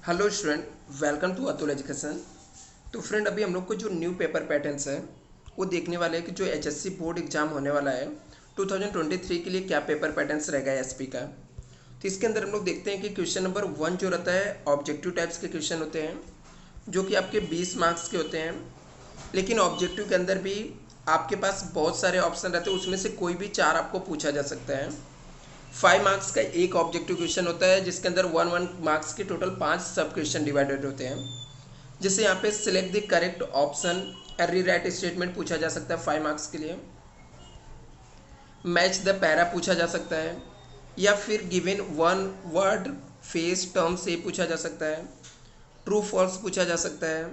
Hello student, welcome to Atul education. तो friend, अभी हम लोग को जो न्यू पेपर पैटर्न्स है वो देखने वाले हैं कि जो एचएससी बोर्ड एग्जाम होने वाला है 2023 के लिए क्या पेपर पैटर्न्स रहेगा एसपी का। तो इसके अंदर हम लोग देखते हैं कि क्वेश्चन नंबर 1 जो रहता है ऑब्जेक्टिव टाइप्स के क्वेश्चन होते हैं जो कि आपके 20 मार्क्स के होते हैं। लेकिन ऑब्जेक्टिव के अंदर भी आपके पास बहुत सारे ऑप्शन रहते हैं, उसमें से कोई भी 4 आपको पूछा जा सकता है। 5 मार्क्स का एक ऑब्जेक्टिव क्वेश्चन होता है जिसके अंदर 1 मार्क्स के टोटल 5 सब क्वेश्चन डिवाइडेड होते हैं। जैसे यहाँ पे select the correct option, rewrite statement पूछा जा सकता है 5 मार्क्स के लिए। मैच द पैरा पूछा जा सकता है, या फिर given one word face term से पूछा जा सकता है। ट्रू फॉल्स पूछा जा सकता है।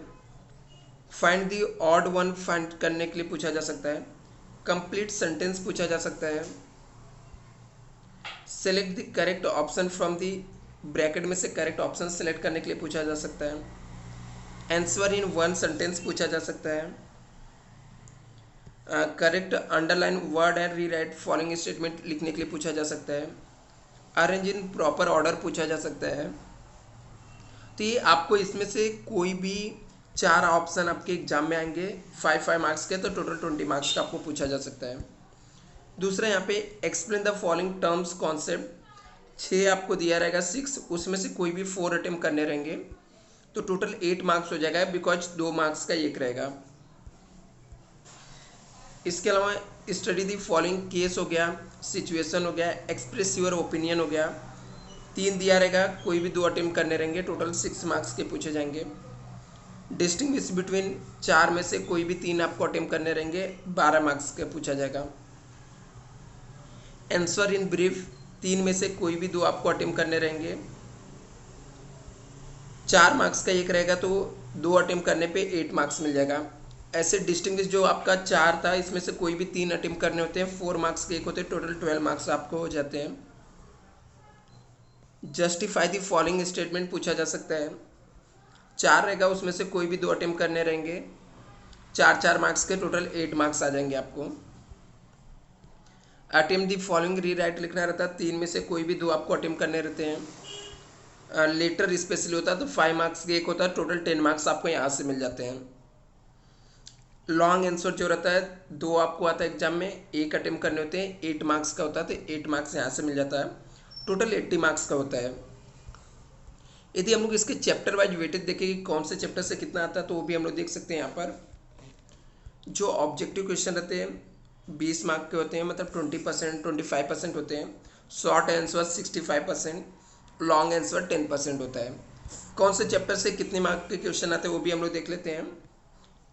Find the odd one find करने के लिए पूछा जा सकता है। कंप्लीट सेंटेंस पूछा जा सकता है। Select the correct option from the bracket में से करेक्ट ऑप्शन सेलेक्ट करने के लिए पूछा जा सकता है। आंसर इन वन सेंटेंस पूछा जा सकता है। Correct underline word and rewrite following statement लिखने के लिए पूछा जा सकता है। अरेंज इन प्रॉपर ऑर्डर पूछा जा सकता है। तो ये आपको इसमें से कोई भी 4 ऑप्शन आपके एग्जाम में आएंगे 5 मार्क्स के, तो टोटल 20 मार्क्स का आपको पूछा जा सकता है। दूसरा यहाँ पे explain the following terms concept 6 आपको दिया रहेगा 6, उसमें से कोई भी 4 अटेम्प्ट करने रहेंगे तो टोटल 8 मार्क्स हो जाएगा, बिकॉज 2 मार्क्स का एक रहेगा। इसके अलावा स्टडी द फॉलोइंग केस हो गया, सिचुएशन हो गया, एक्सप्रेस योर ओपिनियन हो गया, 3 दिया रहेगा, कोई भी 2 अटेम्प्ट करने रहेंगे, टोटल 6 मार्क्स के पूछे जाएंगे। डिस्टिंग्विश बिटवीन 4 में से कोई भी 3 आपको अटेम्प्ट करने रहेंगे, 12 मार्क्स के पूछा जाएगा। आंसर इन ब्रीफ 3 में से कोई भी 2 आपको अटेम्प्ट करने रहेंगे, 4 मार्क्स का एक रहेगा, तो 2 अटेम्प्ट करने पे 8 मार्क्स मिल जाएगा। ऐसे डिस्टिंग्विश जो आपका 4 था इसमें से कोई भी 3 अटेम्प्ट करने होते हैं, 4 मार्क्स के एक होते हैं, टोटल 12 मार्क्स आपको हो जाते हैं। जस्टिफाई द फॉलोइंग स्टेटमेंट पूछा जा सकता है, 4 रहेगा, उसमें से कोई भी 2 अटेम्प्ट करने रहेंगे, 4 मार्क्स के, टोटल 8 मार्क्स आ जाएंगे आपको। अटेम्प्ट दी फॉलोइंग रीराइट लिखना रहता है, 3 में से कोई भी 2 आपको अटेम्प्ट करने रहते हैं। लेटर स्पेशली होता है तो 5 मार्क्स के एक होता है, टोटल 10 मार्क्स आपको यहाँ से मिल जाते हैं। लॉन्ग आंसर जो रहता है 2 आपको आता है एग्जाम में, 1 अटेम्प्ट करने होते हैं, 8 मार्क्स का होता है, तो 8 मार्क्स यहाँ से मिल जाता है, टोटल 80 मार्क्स का होता है। यदि हम लोग इसके चैप्टर वाइज वेटेज देखें कि कौन से चैप्टर से कितना आता है, तो वो भी हम लोग देख सकते हैं। यहाँ पर जो ऑब्जेक्टिव क्वेश्चन रहते हैं 20 मार्क के होते हैं, मतलब 20% 25% होते हैं। शॉर्ट आंसर 65%, लॉन्ग आंसर 10% होता है। कौन से चैप्टर से कितने मार्क के क्वेश्चन आते हैं वो भी हम लोग देख लेते हैं।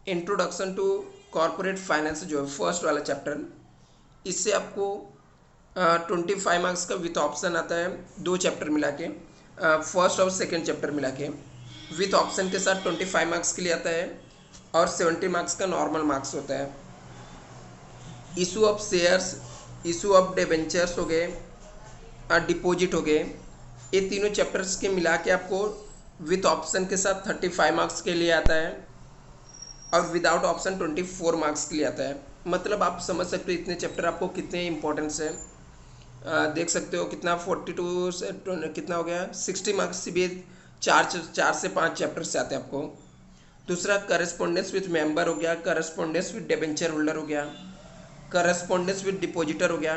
इंट्रोडक्शन टू कॉर्पोरेट फाइनेंस जो है फर्स्ट वाला चैप्टर, इससे आपको 25 मार्क्स का विथ ऑप्शन आता है, 2 चैप्टर मिला के, फर्स्ट और सेकेंड चैप्टर मिला के विथ ऑप्शन के साथ 25 मार्क्स के लिए आता है, और 70 मार्क्स का नॉर्मल मार्क्स होता है। Issue of shares, issue of debentures हो गए, डिपॉजिट हो गए, ये तीनों चैप्टर्स के मिला के आपको विथ ऑप्शन के साथ 35 मार्क्स के लिए आता है, और विदाउट ऑप्शन 24 मार्क्स के लिए आता है। मतलब आप समझ सकते हो इतने चैप्टर आपको कितने इंपॉर्टेंस है। देख सकते हो कितना 42 से कितना हो गया 60 मार्क्स से भी 4 से 5 चैप्टर से आते हैं आपको। दूसरा करस्पॉन्डेंस विथ मेंबर हो गया, करस्पॉन्डेंस विथ डिबेंचर होल्डर हो गया, करस्पॉन्डेंस विथ डिपॉजिटर हो गया,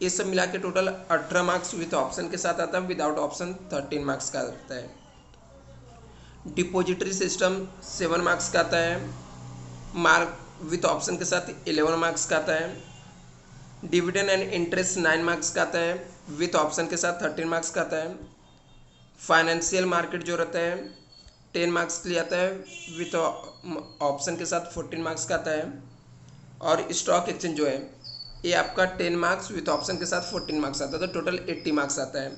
ये सब मिला के टोटल 18 मार्क्स विथ ऑप्शन के साथ आता है, विदाउट ऑप्शन 13 मार्क्स का आता है। डिपॉजिटरी सिस्टम 7 मार्क्स का आता है, मार्क विथ ऑप्शन के साथ 11 मार्क्स का आता है। डिविडेंड एंड इंटरेस्ट 9 मार्क्स का आता है, विथ ऑप्शन के साथ 13 मार्क्स का आता है। फाइनेंशियल मार्केट जो रहता है 10 मार्क्स के लिए आता है, विथ ऑप्शन के साथ 14 मार्क्स का आता है। और स्टॉक एक्सचेंज जो है ये आपका 10 मार्क्स विथ ऑप्शन के साथ 14 मार्क्स आता है, तो टोटल 80 मार्क्स आता है।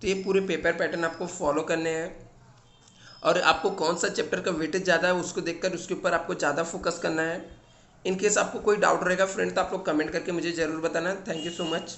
तो ये पूरे पेपर पैटर्न आपको फॉलो करने हैं, और आपको कौन सा चैप्टर का वेटेज ज़्यादा है उसको देखकर उसके ऊपर आपको ज़्यादा फोकस करना है। इन केस आपको कोई डाउट रहेगा फ्रेंड तो आप लोग कमेंट करके मुझे ज़रूर बताना। Thank you so much.